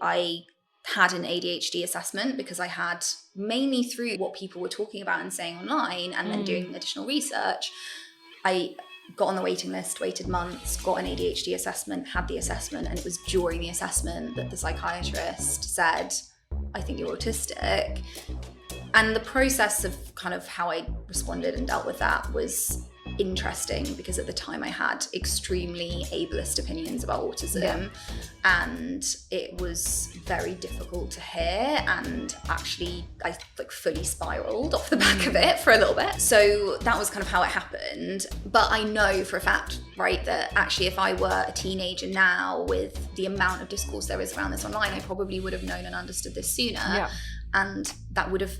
I had an ADHD assessment because I had, mainly through what people were talking about and saying online and then doing additional research, I got on the waiting list, waited months, got an ADHD assessment, had the assessment, and it was during the assessment that the psychiatrist said, I think you're autistic. And the process of kind of how I responded and dealt with that was interesting because at the time I had extremely ableist opinions about autism, and it was very difficult to hear, and actually I fully spiraled off the back of it for a little bit. So that was kind of how it happened. But I know for a fact, right, that actually if I were a teenager now with the amount of discourse there is around this online, I probably would have known and understood this sooner, and that would have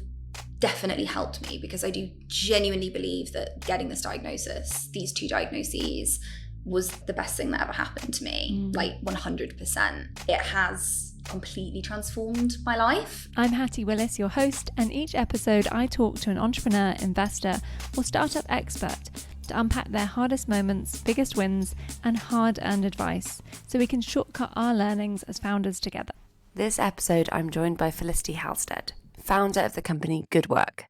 definitely helped me, because I do genuinely believe that getting this diagnosis, these 2 diagnoses, was the best thing that ever happened to me. 100%. It has completely transformed my life. I'm Hattie Willis, your host, and each episode I talk to an entrepreneur, investor, or startup expert to unpack their hardest moments, biggest wins, and hard-earned advice so we can shortcut our learnings as founders together. This episode, I'm joined by Felicity Halstead, founder of the company GoodWork.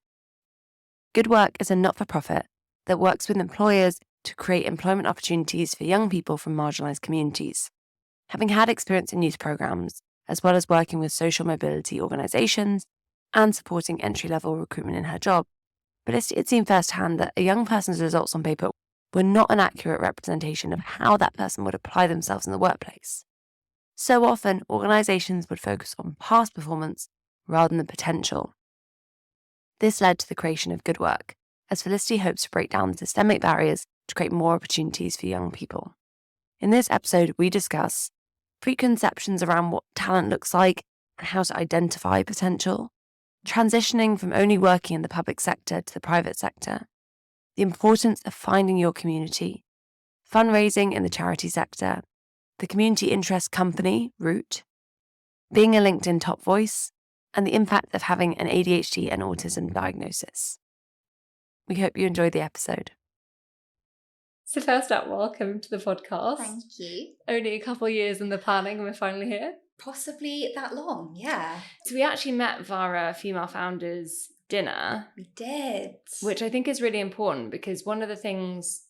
GoodWork is a not-for-profit that works with employers to create employment opportunities for young people from marginalised communities. Having had experience in youth programmes, as well as working with social mobility organisations and supporting entry-level recruitment in her job, Felicity had seen firsthand that a young person's results on paper were not an accurate representation of how that person would apply themselves in the workplace. So often, organisations would focus on past performance rather than potential. This led to the creation of GoodWork, as Felicity hopes to break down the systemic barriers to create more opportunities for young people. In this episode, we discuss preconceptions around what talent looks like and how to identify potential, transitioning from only working in the public sector to the private sector, the importance of finding your community, fundraising in the charity sector, the community interest company, Root, being a LinkedIn top voice, and the impact of having an ADHD and autism diagnosis. We hope you enjoy the episode. So first up, welcome to the podcast. Thank you. Only a couple of years in the planning and we're finally here. Possibly that long, yeah. So we actually met via a female founders dinner. We did. Which I think is really important, because one of the things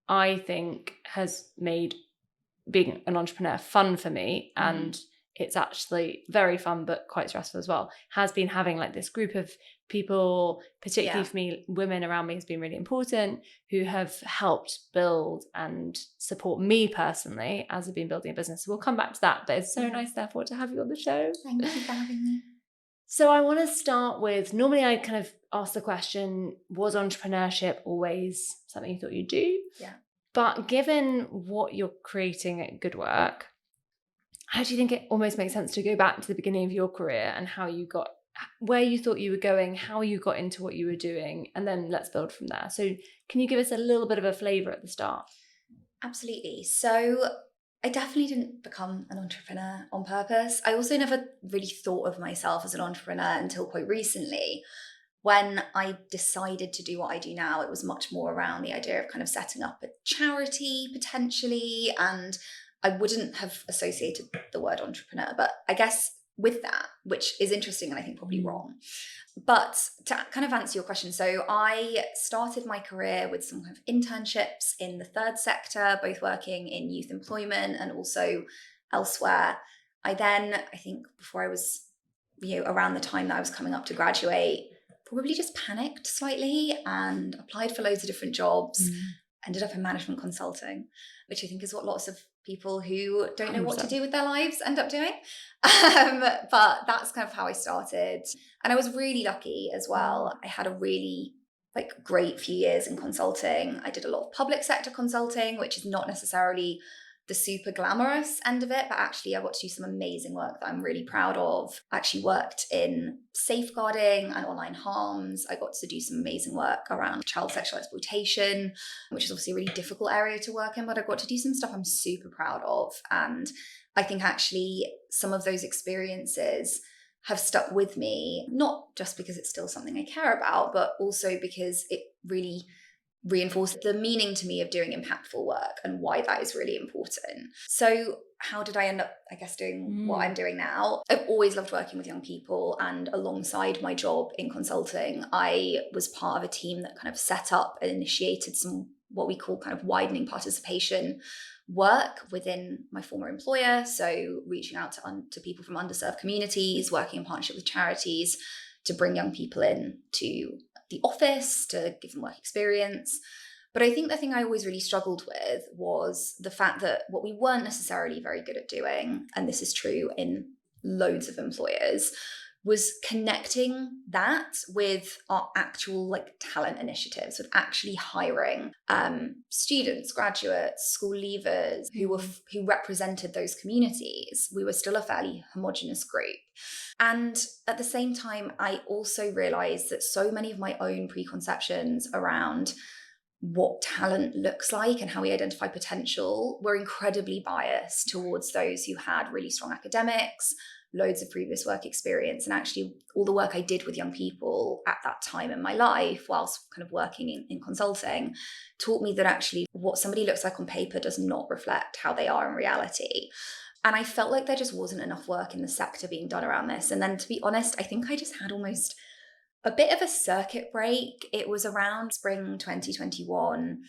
I think has made being an entrepreneur fun for me, and it's actually very fun but quite stressful as well, has been having this group of people, particularly for me, women around me has been really important, who have helped build and support me personally as I've been building a business. So we'll come back to that, but it's so nice therefore to have you on the show. Thank you for having me. So I want to start with, normally I kind of ask the question, was entrepreneurship always something you thought you'd do? Yeah. But given what you're creating at GoodWork, how do you think it almost makes sense to go back to the beginning of your career and how you got, where you thought you were going, how you got into what you were doing, and then let's build from there. So can you give us a little bit of a flavour at the start? Absolutely. So I definitely didn't become an entrepreneur on purpose. I also never really thought of myself as an entrepreneur until quite recently. When I decided to do what I do now, it was much more around the idea of kind of setting up a charity potentially, and I wouldn't have associated the word entrepreneur, but I guess with that, which is interesting and I think probably wrong. But to kind of answer your question, so I started my career with some kind of internships in the third sector, both working in youth employment and also elsewhere. I think before I was, around the time that I was coming up to graduate, probably just panicked slightly and applied for loads of different jobs, ended up in management consulting, which I think is what lots of people who don't know what to do with their lives end up doing. But that's kind of how I started. And I was really lucky as well. I had a really great few years in consulting. I did a lot of public sector consulting, which is not necessarily the super glamorous end of it, but actually I got to do some amazing work that I'm really proud of. I actually worked in safeguarding and online harms. I got to do some amazing work around child sexual exploitation, which is obviously a really difficult area to work in, but I got to do some stuff I'm super proud of. And I think actually some of those experiences have stuck with me, not just because it's still something I care about, but also because it really reinforced the meaning to me of doing impactful work and why that is really important. So how did I end up, I guess, doing what I'm doing now? I've always loved working with young people, and alongside my job in consulting, I was part of a team that kind of set up and initiated some what we call kind of widening participation work within my former employer. So reaching out to people from underserved communities, working in partnership with charities to bring young people in to the office, to give them work experience. But I think the thing I always really struggled with was the fact that what we weren't necessarily very good at doing, and this is true in loads of employers, was connecting that with our actual like talent initiatives, with actually hiring students, graduates, school leavers who represented those communities. We were still a fairly homogenous group. And at the same time, I also realized that so many of my own preconceptions around what talent looks like and how we identify potential were incredibly biased towards those who had really strong academics, loads of previous work experience. And actually all the work I did with young people at that time in my life, whilst kind of working in consulting, taught me that actually what somebody looks like on paper does not reflect how they are in reality. And I felt like there just wasn't enough work in the sector being done around this. And then, to be honest, I think I just had almost a bit of a circuit break. It was around spring 2021.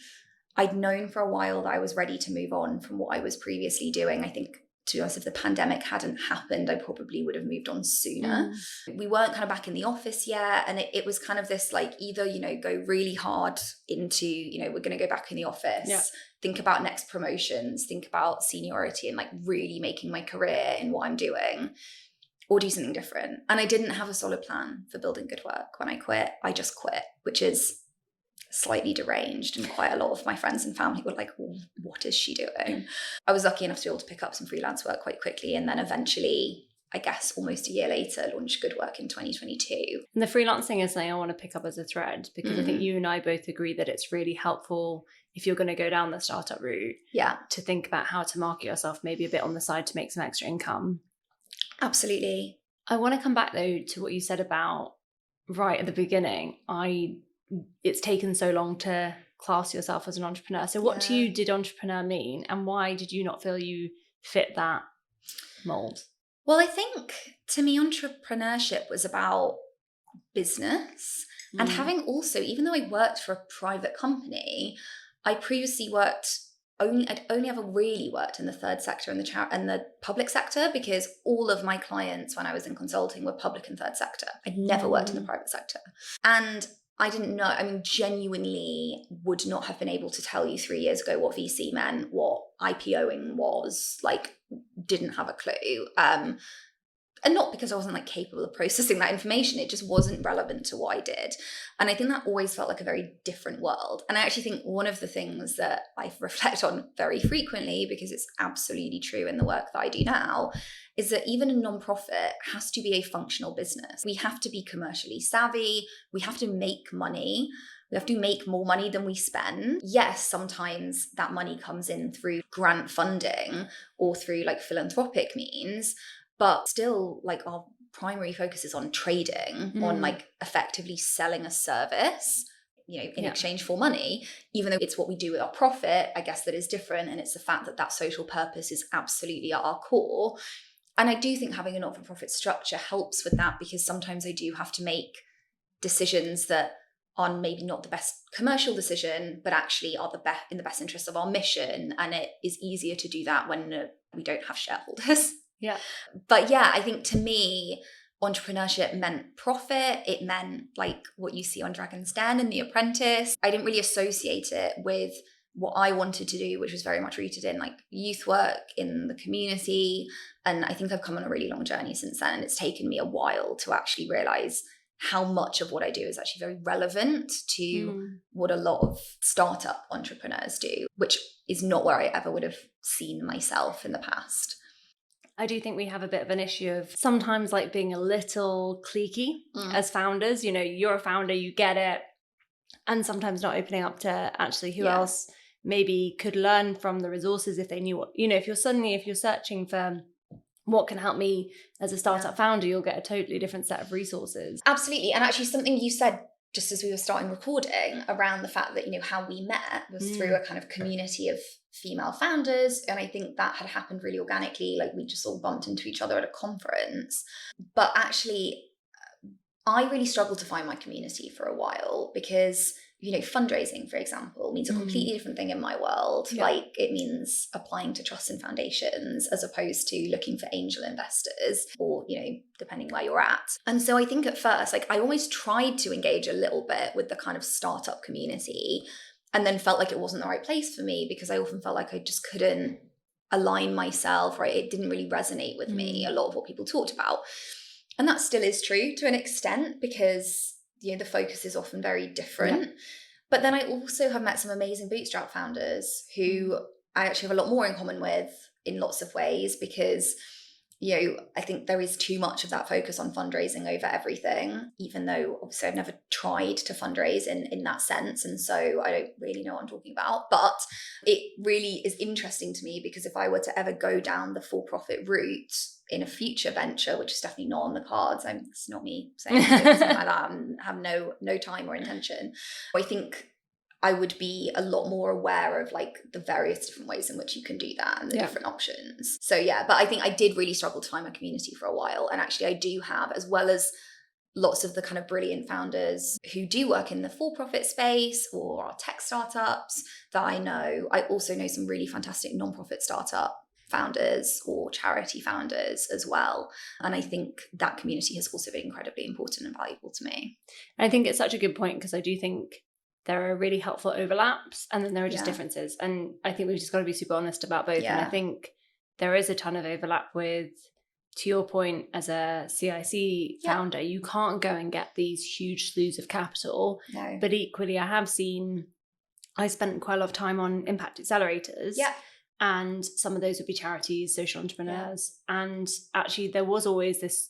I'd known for a while that I was ready to move on from what I was previously doing. I think, to be honest, if the pandemic hadn't happened, I probably would have moved on sooner. We weren't kind of back in the office yet. And it was kind of this like, either, go really hard into, we're going to go back in the office, think about next promotions, think about seniority and like really making my career in what I'm doing, or do something different. And I didn't have a solid plan for building GoodWork when I quit. I just quit, which is slightly deranged. And quite a lot of my friends and family were like, well, what is she doing? I was lucky enough to be able to pick up some freelance work quite quickly. And then eventually, I guess almost a year later, launched GoodWork in 2022. And the freelancing is something I want to pick up as a thread, because I think you and I both agree that it's really helpful if you're going to go down the startup route, to think about how to market yourself maybe a bit on the side to make some extra income. Absolutely. I want to come back though to what you said about right at the beginning. It's taken so long to class yourself as an entrepreneur. So what to you did entrepreneur mean, and why did you not feel you fit that mold? Well, I think to me, entrepreneurship was about business and having also, even though I worked for a private company, I previously I'd only ever really worked in the third sector and the public sector, because all of my clients when I was in consulting were public and third sector. I'd never worked in the private sector. And I didn't know, genuinely would not have been able to tell you 3 years ago what VC meant, what IPOing was, like, didn't have a clue. And not because I wasn't like capable of processing that information, it just wasn't relevant to what I did. And I think that always felt like a very different world. And I actually think one of the things that I reflect on very frequently, because it's absolutely true in the work that I do now, is that even a nonprofit has to be a functional business. We have to be commercially savvy. We have to make money. We have to make more money than we spend. Yes, sometimes that money comes in through grant funding or through like philanthropic means, but still, like, our primary focus is on trading, on like effectively selling a service, in exchange for money, even though it's what we do with our profit, I guess, that is different. And it's the fact that that social purpose is absolutely at our core. And I do think having a not-for-profit structure helps with that, because sometimes I do have to make decisions that are maybe not the best commercial decision, but actually are in the best interest of our mission. And it is easier to do that when we don't have shareholders. Yeah. But yeah, I think to me, entrepreneurship meant profit. It meant like what you see on Dragon's Den and The Apprentice. I didn't really associate it with what I wanted to do, which was very much rooted in like youth work in the community. And I think I've come on a really long journey since then. And it's taken me a while to actually realize how much of what I do is actually very relevant to what a lot of startup entrepreneurs do, which is not where I ever would have seen myself in the past. I do think we have a bit of an issue of sometimes like being a little cliquey as founders. You're a founder, you get it. And sometimes not opening up to actually who else maybe could learn from the resources if they knew what, if you're searching for what can help me as a startup founder, you'll get a totally different set of resources. Absolutely. And actually something you said just as we were starting recording, around the fact that, how we met was through a kind of community of female founders. And I think that had happened really organically. Like, we just all bumped into each other at a conference. But actually, I really struggled to find my community for a while because, fundraising, for example, means a completely different thing in my world. Yeah. Like, it means applying to trusts and foundations as opposed to looking for angel investors or, depending where you're at. And so I think at first, like, I almost tried to engage a little bit with the kind of startup community and then felt like it wasn't the right place for me because I often felt like I just couldn't align myself, right? It didn't really resonate with me, a lot of what people talked about. And that still is true to an extent because, the focus is often very different. Yeah. But then I also have met some amazing bootstrap founders who I actually have a lot more in common with in lots of ways because, I think there is too much of that focus on fundraising over everything, even though obviously I've never tried to fundraise in that sense. And so I don't really know what I'm talking about. But it really is interesting to me because if I were to ever go down the for-profit route in a future venture, which is definitely not on the cards, it's not me saying something like that, I have no time or intention. I think I would be a lot more aware of like the various different ways in which you can do that and the different options. So yeah, but I think I did really struggle to find my community for a while. And actually I do have, as well as lots of the kind of brilliant founders who do work in the for-profit space or are tech startups that I know. I also know some really fantastic non-profit startup founders or charity founders as well. And I think that community has also been incredibly important and valuable to me. I think it's such a good point because I do think there are really helpful overlaps and then there are just differences. And I think we've just got to be super honest about both. Yeah. And I think there is a ton of overlap with, to your point, as a CIC founder, you can't go and get these huge slews of capital. No. But equally, I spent quite a lot of time on impact accelerators. Yeah. And some of those would be charities, social entrepreneurs. Yeah. And actually there was always this,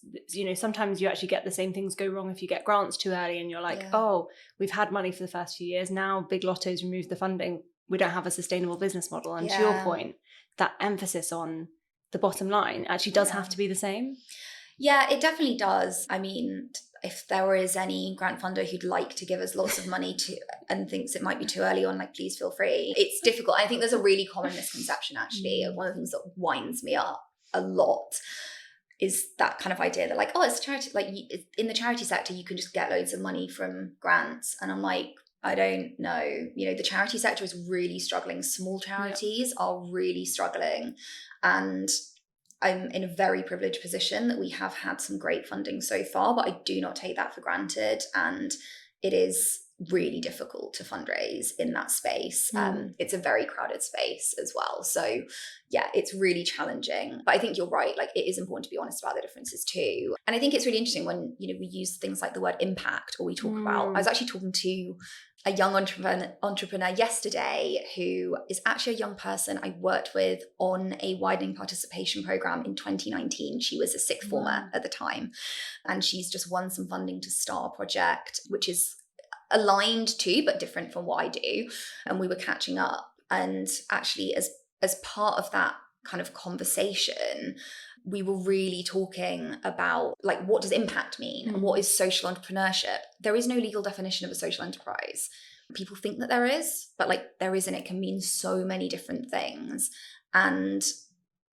sometimes you actually get the same things go wrong if you get grants too early and you're like, oh, we've had money for the first few years. Now Big Lotto's removed the funding. We don't have a sustainable business model. And to your point, that emphasis on the bottom line actually does have to be the same. Yeah, it definitely does. I mean, if there is any grant funder who'd like to give us lots of money and thinks it might be too early on, like, please feel free. It's difficult. I think there's a really common misconception, actually. One of the things that winds me up a lot is that kind of idea that, like, oh, it's charity. Like, in the charity sector, you can just get loads of money from grants. And I'm like, I don't know. The charity sector is really struggling. Small charities are really struggling. And I'm in a very privileged position that we have had some great funding so far, but I do not take that for granted. And it is really difficult to fundraise in that space. It's a very crowded space as well. So yeah, it's really challenging. But I think you're right. Like, it is important to be honest about the differences too. And I think it's really interesting when, we use things like the word impact, or we talk about, I was actually talking to a young entrepreneur yesterday who is actually a young person I worked with on a widening participation program in 2019. She was a sixth former at the time, and she's just won some funding to start a project, which is aligned to but different from what I do. And we were catching up, and actually as part of that kind of conversation, we were really talking about, like, what does impact mean and what is social entrepreneurship? There is no legal definition of a social enterprise. People think that there is, but like, there isn't. It can mean so many different things. And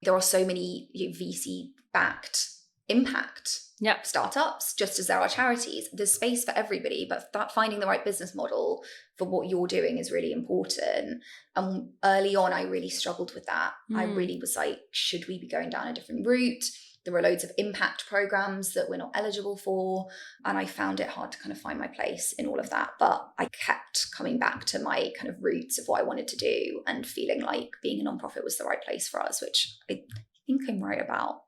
there are so many VC-backed impact startups, just as there are charities. There's space for everybody, but finding the right business model for what you're doing is really important. And early on, I really struggled with that. I really was like, should we be going down a different route? There were loads of impact programs that we're not eligible for. And I found it hard to kind of find my place in all of that. But I kept coming back to my kind of roots of what I wanted to do and feeling like being a nonprofit was the right place for us, which I think I'm right about.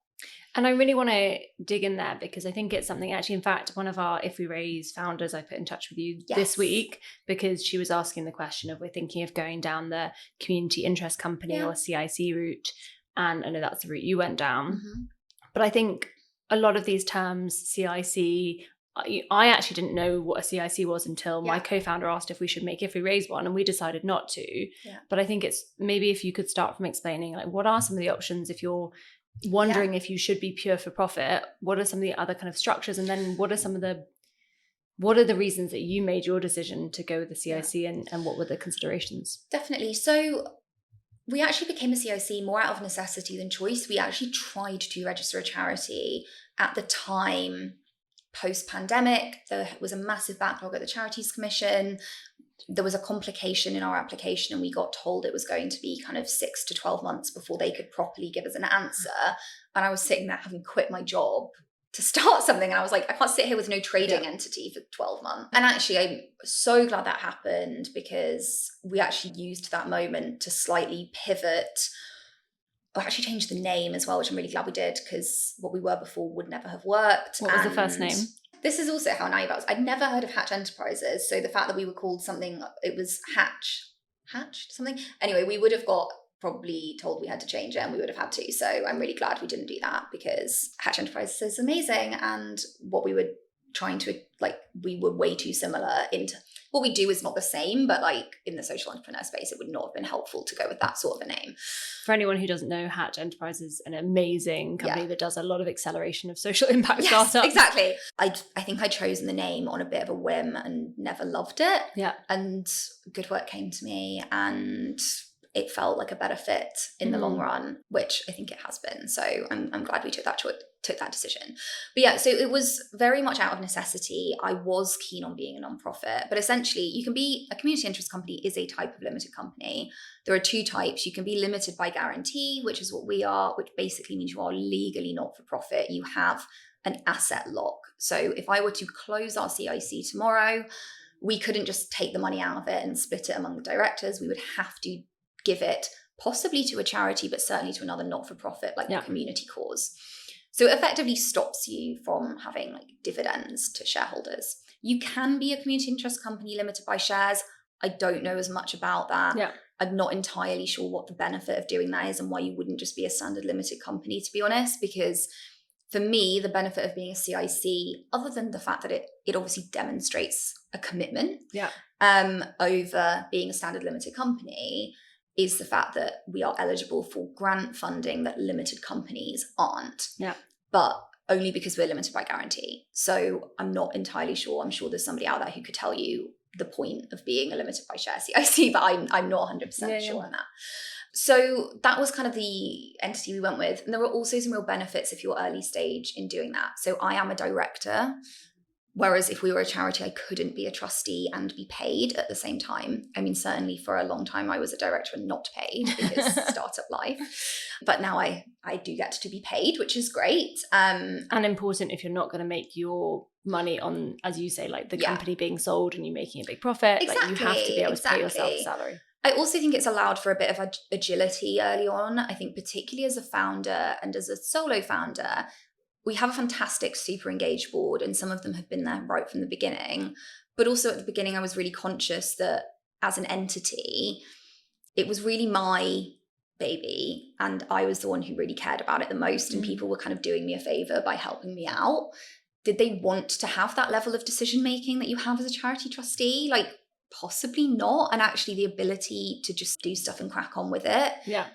And I really want to dig in there because I think it's something, actually, in fact, one of our If We Raise founders I put in touch with you this week, because she was asking the question of, we're thinking of going down the community interest company or CIC route. And I know that's the route you went down. But I think a lot of these terms, CIC, I actually didn't know what a CIC was until my co-founder asked if we should make If We Raise one, and we decided not to. But I think it's maybe if you could start from explaining, like, what are some of the options if you're wondering if you should be pure for profit? What are some of the other kind of structures? And then what are some of the what are the reasons that you made your decision to go with the CIC and what were the considerations? Definitely. So we actually became a CIC more out of necessity than choice. We actually tried to register a charity at the time post-pandemic. There was a massive backlog at the Charities Commission. There was a complication in our application and we got told it was going to be kind of 6 to 12 months before they could properly give us an answer. And I was sitting there having quit my job to start something. And I was like, I can't sit here with no trading entity for 12 months. And actually, I'm so glad that happened because we actually used that moment to slightly pivot. I actually changed the name as well, which I'm really glad we did because what we were before would never have worked. What was the first name? This is also how naive I was. I'd never heard of Hatch Enterprises. So the fact that we were called something, it was Hatched something. Anyway, we would have got probably told we had to change it and we would have had to. So I'm really glad we didn't do that because Hatch Enterprises is amazing. And what we were trying to, like, we were way too similar into what we do is not the same, but like in the social entrepreneur space, it would not have been helpful to go with that sort of a name. For anyone who doesn't know, Hatch Enterprises is an amazing company that does a lot of acceleration of social impact startups. Exactly. I think I'd chosen the name on a bit of a whim and never loved it. Yeah. And GoodWork came to me and it felt like a better fit in the long run, which I think it has been. So I'm glad we took that decision. But yeah, so it was very much out of necessity. I was keen on being a nonprofit, but essentially you can be a community interest company is a type of limited company. There are two types. You can be limited by guarantee, which is what we are, which basically means you are legally not for profit. You have an asset lock. So if I were to close our CIC tomorrow, we couldn't just take the money out of it and split it among the directors. We would have to give it possibly to a charity, but certainly to another not-for-profit, like a community cause. So it effectively stops you from having like dividends to shareholders. You can be a community interest company limited by shares. I don't know as much about that. Yeah. I'm not entirely sure what the benefit of doing that is and why you wouldn't just be a standard limited company, to be honest, because for me, the benefit of being a CIC, other than the fact that it obviously demonstrates a commitment over being a standard limited company, is the fact that we are eligible for grant funding that limited companies aren't. Yeah. But only because we're limited by guarantee. So I'm not entirely sure. I'm sure there's somebody out there who could tell you the point of being a limited by share CIC, but I'm not 100% sure on that. So that was kind of the entity we went with. And there were also some real benefits if you're early stage in doing that. So I am a director. Whereas if we were a charity, I couldn't be a trustee and be paid at the same time. I mean, certainly for a long time, I was a director and not paid because startup life. But now I do get to be paid, which is great. And important if you're not going to make your money on, as you say, like the company being sold and you making a big profit. Exactly, like you have to be able to pay yourself a salary. I also think it's allowed for a bit of agility early on. I think particularly as a founder and as a solo founder, we have a fantastic, super engaged board, and some of them have been there right from the beginning. But also at the beginning, I was really conscious that as an entity, it was really my baby, and I was the one who really cared about it the most, and people were kind of doing me a favor by helping me out. Did they want to have that level of decision-making that you have as a charity trustee? Like, possibly not. And actually the ability to just do stuff and crack on with it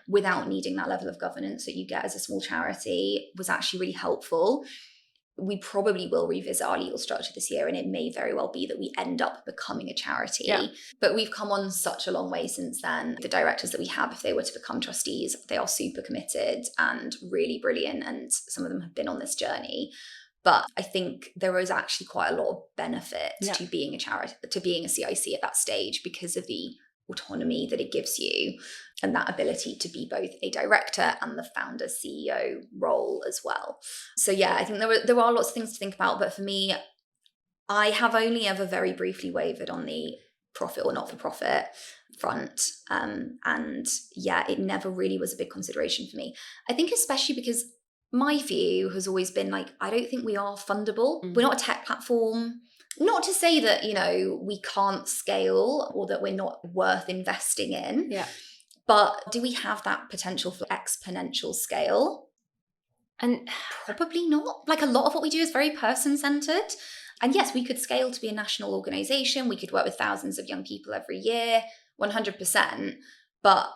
without needing that level of governance that you get as a small charity was actually really helpful. We probably will revisit our legal structure this year, and it may very well be that we end up becoming a charity. Yeah. But we've come on such a long way since then. The directors that we have, if they were to become trustees, they are super committed and really brilliant, and some of them have been on this journey. But I think there is actually quite a lot of benefit to being a charity, to being a CIC at that stage, because of the autonomy that it gives you and that ability to be both a director and the founder CEO role as well. So yeah, I think there are lots of things to think about. But for me, I have only ever very briefly wavered on the profit or not for profit front. And yeah, it never really was a big consideration for me. I think especially because my view has always been like, I don't think we are fundable. We're not a tech platform. Not to say that, we can't scale or that we're not worth investing in. Yeah. But do we have that potential for exponential scale? And probably not. Like, a lot of what we do is very person-centered. And yes, we could scale to be a national organization. We could work with thousands of young people every year, 100%. But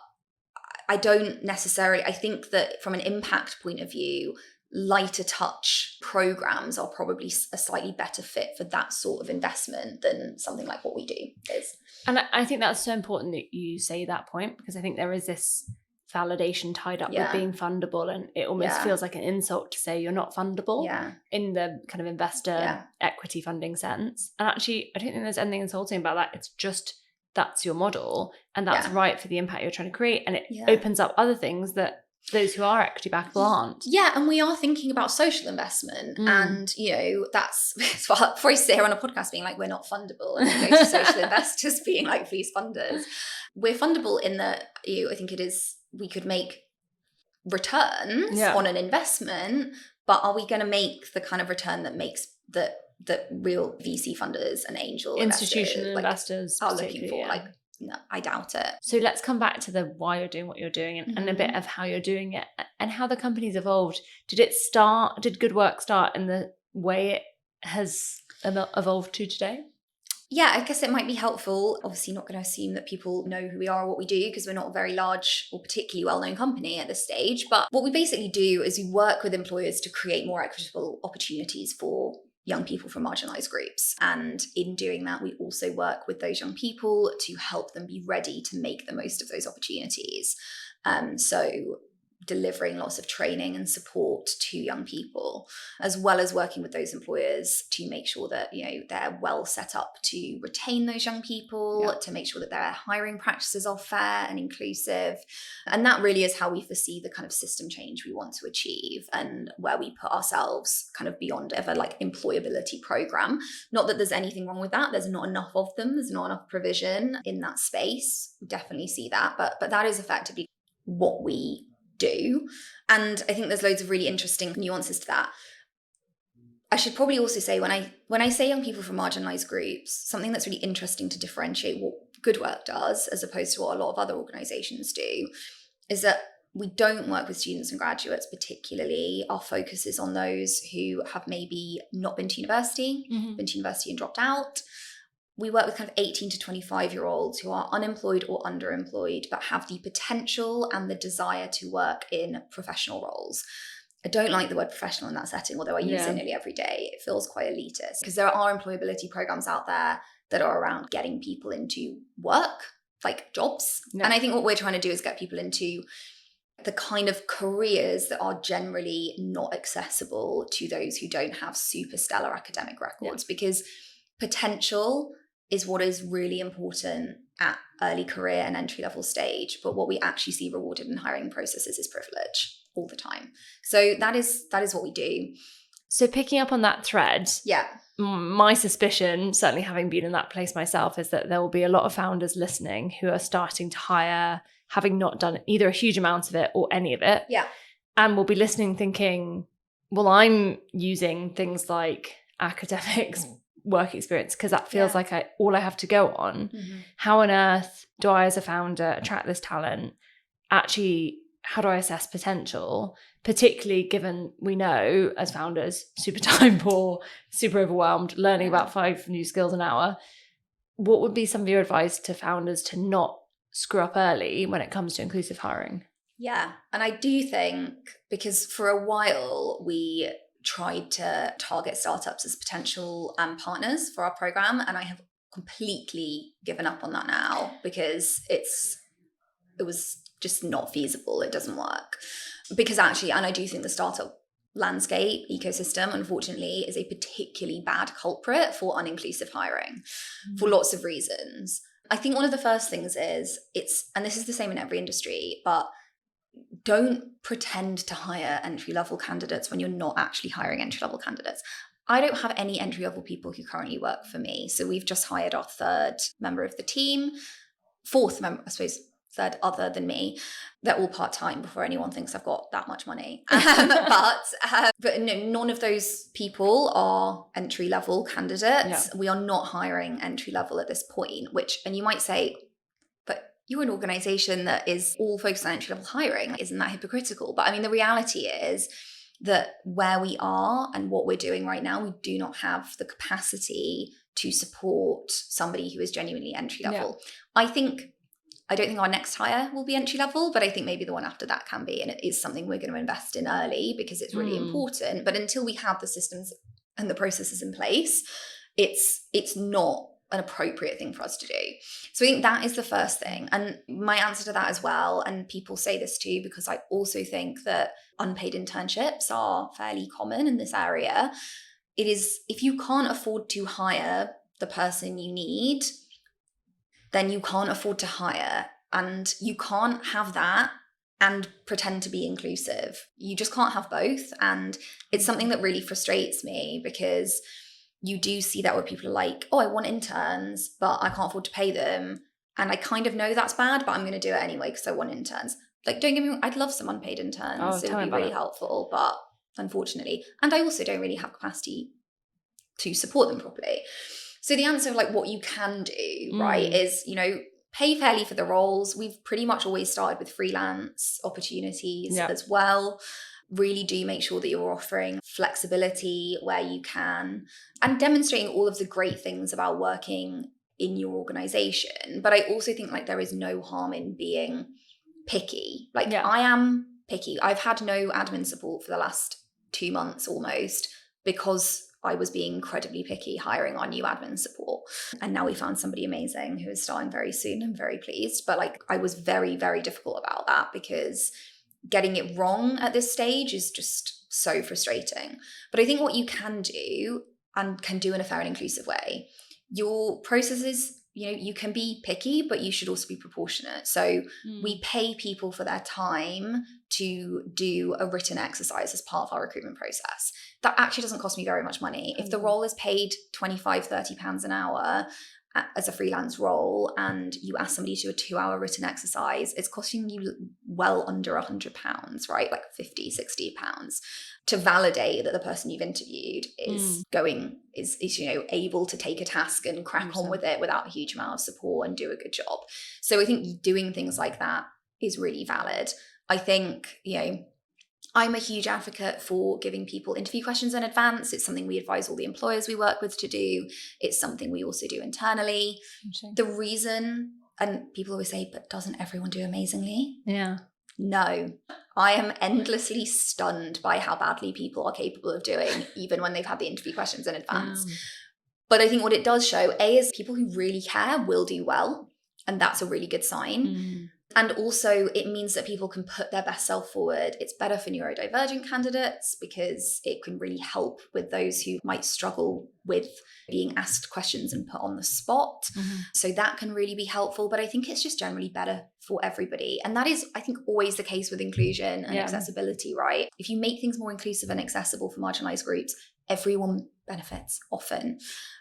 I don't necessarily, I think that from an impact point of view, lighter touch programs are probably a slightly better fit for that sort of investment than something like what we do is. And I think that's so important that you say that point, because I think there is this validation tied up with being fundable, and it almost feels like an insult to say you're not fundable in the kind of investor equity funding sense. And actually, I don't think there's anything insulting about that. It's just that's your model, and that's right for the impact you're trying to create, and it opens up other things that those who are equity backable aren't. Yeah, and we are thinking about social investment, and that's before I sit here on a podcast being like we're not fundable, and we go to social investors being like please fund us. We're fundable in that I think it is we could make returns on an investment, but are we going to make the kind of return that makes that real VC funders and angel institutional investors are looking for? Like, no, I doubt it. So let's come back to the why you're doing what you're doing, and a bit of how you're doing it and how the company's evolved. Did GoodWork start in the way it has evolved to today? Yeah, I guess it might be helpful. Obviously not going to assume that people know who we are or what we do, because we're not a very large or particularly well-known company at this stage. But what we basically do is we work with employers to create more equitable opportunities for young people from marginalised groups. And in doing that, we also work with those young people to help them be ready to make the most of those opportunities. So delivering lots of training and support to young people, as well as working with those employers to make sure that they're well set up to retain those young people, to make sure that their hiring practices are fair and inclusive. And that really is how we foresee the kind of system change we want to achieve, and where we put ourselves kind of beyond ever like employability program. Not that there's anything wrong with that. There's not enough of them. There's not enough provision in that space. We definitely see that. But that is effectively what we do. And I think there's loads of really interesting nuances to that. I should probably also say when I say young people from marginalised groups, something that's really interesting to differentiate what GoodWork does as opposed to what a lot of other organisations do is that we don't work with students and graduates particularly. Our focus is on those who have maybe not been to university, been to university and dropped out. We work with kind of 18 to 25-year-olds who are unemployed or underemployed, but have the potential and the desire to work in professional roles. I don't like the word professional in that setting, although I use it nearly every day. It feels quite elitist, because there are employability programs out there that are around getting people into work, like jobs. Yeah. And I think what we're trying to do is get people into the kind of careers that are generally not accessible to those who don't have super stellar academic records, because potential is what is really important at early career and entry-level stage. But what we actually see rewarded in hiring processes is privilege all the time. So that is what we do. So picking up on that thread, my suspicion, certainly having been in that place myself, is that there will be a lot of founders listening who are starting to hire, having not done either a huge amount of it or any of it. Yeah. And will be listening thinking, well, I'm using things like academics, work experience, because that feels like all I have to go on. How on earth do I as a founder attract this talent? Actually, how do I assess potential, particularly given we know as founders, super time poor, super overwhelmed, learning about 5 new skills an hour? What would be some of your advice to founders to not screw up early when it comes to inclusive hiring? Yeah, and I do think, because for a while we tried to target startups as potential partners for our program, and I have completely given up on that now, because it was just not feasible. It doesn't work, because actually, and I do think the startup landscape ecosystem, unfortunately, is a particularly bad culprit for uninclusive hiring for lots of reasons. I think one of the first things is and this is the same in every industry, but don't pretend to hire entry-level candidates when you're not actually hiring entry-level candidates. I don't have any entry-level people who currently work for me. So we've just hired our 3rd member of the team, 4th member, I suppose, 3rd other than me. They're all part-time before anyone thinks I've got that much money. But no, none of those people are entry-level candidates. Yeah. We are not hiring entry-level at this point, and you might say, you're an organization that is all focused on entry-level hiring. Isn't that hypocritical? But I mean, the reality is that where we are and what we're doing right now, we do not have the capacity to support somebody who is genuinely entry-level. Yeah. I think I don't think our next hire will be entry level, but I think maybe the one after that can be. And it is something we're going to invest in early because it's really important. But until we have the systems and the processes in place, it's not an appropriate thing for us to do. So I think that is the first thing. And my answer to that as well, and people say this too, because I also think that unpaid internships are fairly common in this area. It is, if you can't afford to hire the person you need, then you can't afford to hire. And you can't have that and pretend to be inclusive. You just can't have both. And it's something that really frustrates me, because you do see that where people are like, oh, I want interns, but I can't afford to pay them. And I kind of know that's bad, but I'm going to do it anyway because I want interns. Like, don't get me wrong, I'd love some unpaid interns. It would be really helpful, but unfortunately. And I also don't really have capacity to support them properly. So the answer of like what you can do, right, is, you know, pay fairly for the roles. We've pretty much always started with freelance opportunities as well. Really do make sure that you're offering flexibility where you can and demonstrating all of the great things about working in your organization. But I also think like there is no harm in being picky. Like I am picky. I've had no admin support for the last 2 months almost because I was being incredibly picky hiring our new admin support. And now we found somebody amazing who is starting very soon. I'm very pleased. But like I was very, very difficult about that because getting it wrong at this stage is just so frustrating. But I think what you can do, and can do in a fair and inclusive way, your processes, you know, you can be picky, but you should also be proportionate. So we pay people for their time to do a written exercise as part of our recruitment process. That actually doesn't cost me very much money. If the role is paid £25-30 an hour as a freelance role, and you ask somebody to do a 2-hour written exercise, it's costing you well under £100, right? Like £50-60 to validate that the person you've interviewed is you know, able to take a task and crack on with it without a huge amount of support and do a good job. So I think doing things like that is really valid. I think, you know, I'm a huge advocate for giving people interview questions in advance. It's something we advise all the employers we work with to do. It's something we also do internally. The reason, and people always say, but doesn't everyone do amazingly? Yeah. No. I am endlessly stunned by how badly people are capable of doing, even when they've had the interview questions in advance. But I think what it does show, A, is people who really care will do well. And that's a really good sign. And also it means that people can put their best self forward. It's better for neurodivergent candidates because it can really help with those who might struggle with being asked questions and put on the spot. So that can really be helpful. But I think it's just generally better for everybody. And that is, I think, always the case with inclusion and accessibility, right? If you make things more inclusive and accessible for marginalised groups, everyone benefits often.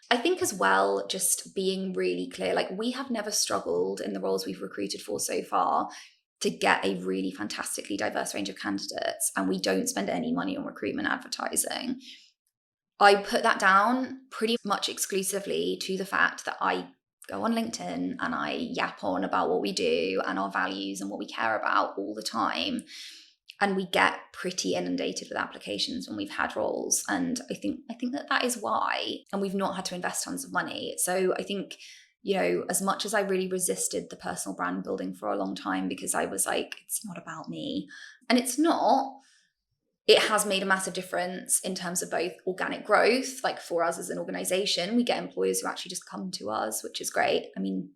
I think as well, just being really clear, like we have never struggled in the roles we've recruited for so far to get a really fantastically diverse range of candidates, and we don't spend any money on recruitment advertising. I put that down pretty much exclusively to the fact that I go on LinkedIn and I yap on about what we do and our values and what we care about all the time. And we get pretty inundated with applications when we've had roles. And I think that is why. And we've not had to invest tons of money. So I think, you know, as much as I really resisted the personal brand building for a long time because I was like, it's not about me. And it's not. It has made a massive difference in terms of both organic growth. Like for us as an organization, we get employers who actually just come to us, which is great. I mean,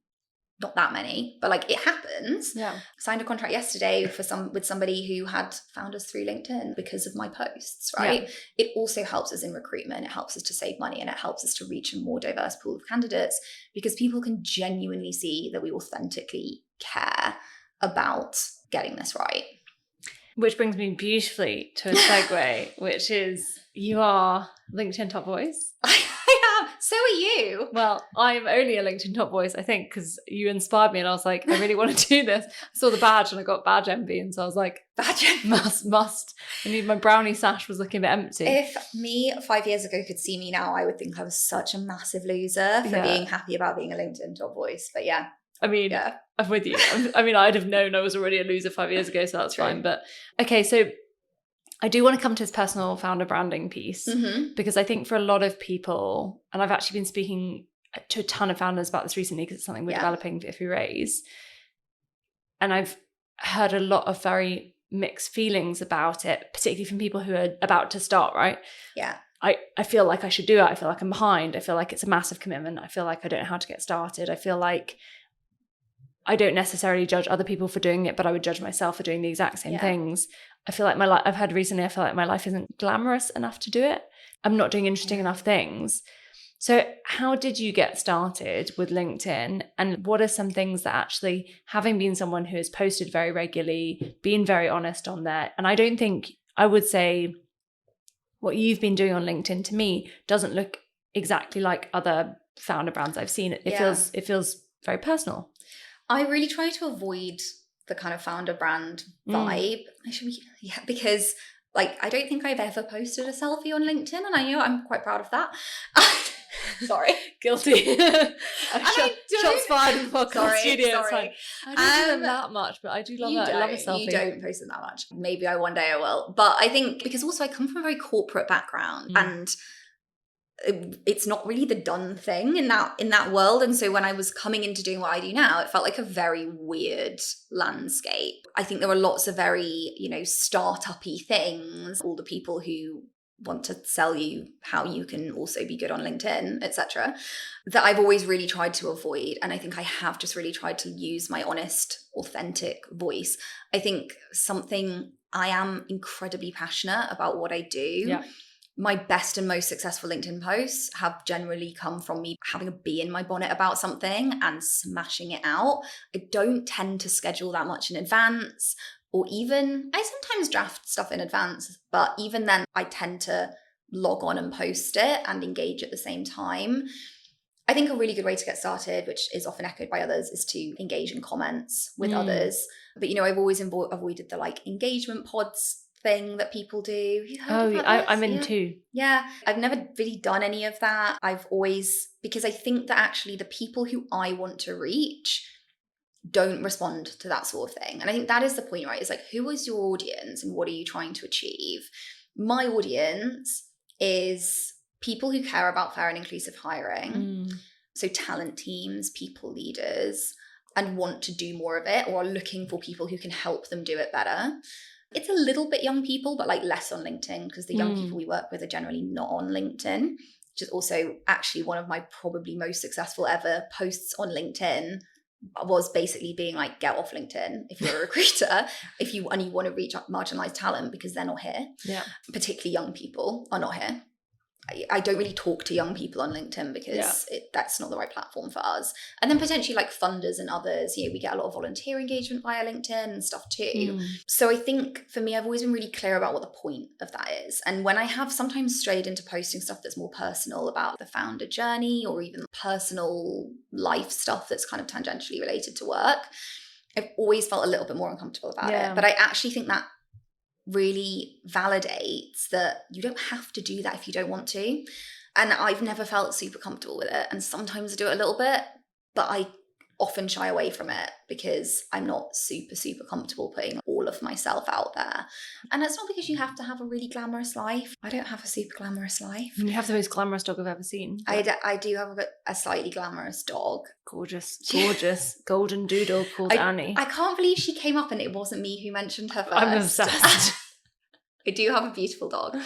not that many, but like it happens. Yeah. Signed a contract yesterday with somebody who had found us through LinkedIn because of my posts, right? Yeah. It also helps us in recruitment. It helps us to save money, and it helps us to reach a more diverse pool of candidates because people can genuinely see that we authentically care about getting this right. Which brings me beautifully to a segue, which is you are LinkedIn top voice. So are you. Well, I'm only a LinkedIn top voice, I think, because you inspired me and I was like, I really want to do this. I saw the badge and I got badge envy, and so I was like, badge envy. Must. I need, my brownie sash was looking a bit empty. If me 5 years ago could see me now, I would think I was such a massive loser for being happy about being a LinkedIn top voice. But yeah. I mean, I'm with you. I mean, I'd have known I was already a loser 5 years ago, so that's fine. But okay, so I do want to come to this personal founder branding piece because I think for a lot of people, and I've actually been speaking to a ton of founders about this recently because it's something we're developing for If We Raise, And I've heard a lot of very mixed feelings about it, particularly from people who are about to start, right? Yeah. I feel like I should do it. I feel like I'm behind. I feel like it's a massive commitment. I feel like I don't know how to get started. I feel like I don't necessarily judge other people for doing it, but I would judge myself for doing the exact same things. I feel like I've had recently, I feel like my life isn't glamorous enough to do it. I'm not doing interesting enough things. So how did you get started with LinkedIn? And what are some things that actually, having been someone who has posted very regularly, been very honest on there, and I don't think, I would say what you've been doing on LinkedIn to me doesn't look exactly like other founder brands I've seen. It feels very personal. I really try to avoid the kind of founder brand vibe. Because like I don't think I've ever posted a selfie on LinkedIn, and I know I'm quite proud of that. Sorry, guilty. Shots fired in the podcast studio. Sorry. I don't do them that much, but I do love it. I love a selfie. You don't post them that much. Maybe one day I will. But I think because also I come from a very corporate background, and it's not really the done thing in that world. And so when I was coming into doing what I do now, it felt like a very weird landscape. I think there were lots of very, startup-y things, all the people who want to sell you how you can also be good on LinkedIn, etc., that I've always really tried to avoid. And I think I have just really tried to use my honest, authentic voice. I think I am incredibly passionate about what I do. Yeah. My best and most successful LinkedIn posts have generally come from me having a bee in my bonnet about something and smashing it out. I don't tend to schedule that much in advance, or even I sometimes draft stuff in advance, but even then I tend to log on and post it and engage at the same time. I think a really good way to get started, which is often echoed by others, is to engage in comments with others. But, I've always avoided the engagement pods thing that people do. I'm in too. Yeah, I've never really done any of that. Because I think that actually the people who I want to reach don't respond to that sort of thing. And I think that is the point, right? It's like, who is your audience and what are you trying to achieve? My audience is people who care about fair and inclusive hiring. So talent teams, people leaders, and want to do more of it, or are looking for people who can help them do it better. It's a little bit young people, but less on LinkedIn, because the young people we work with are generally not on LinkedIn, which is also actually one of my probably most successful ever posts on LinkedIn was basically being like, get off LinkedIn if you're a recruiter, and you want to reach marginalised talent, because they're not here. Yeah. Particularly young people are not here. I don't really talk to young people on LinkedIn because that's not the right platform for us. And then potentially funders and others, we get a lot of volunteer engagement via LinkedIn and stuff too. So I think for me, I've always been really clear about what the point of that is. And when I have sometimes strayed into posting stuff that's more personal about the founder journey, or even personal life stuff that's kind of tangentially related to work, I've always felt a little bit more uncomfortable about it. But I actually think that really validates that you don't have to do that if you don't want to. And I've never felt super comfortable with it. And sometimes I do it a little bit, but I often shy away from it because I'm not super, super comfortable putting all of myself out there. And it's not because you have to have a really glamorous life. I don't have a super glamorous life. You have the most glamorous dog I've ever seen. I do have a slightly glamorous dog. Gorgeous golden doodle called Annie. I can't believe she came up and it wasn't me who mentioned her first. I'm obsessed. I do have a beautiful dog.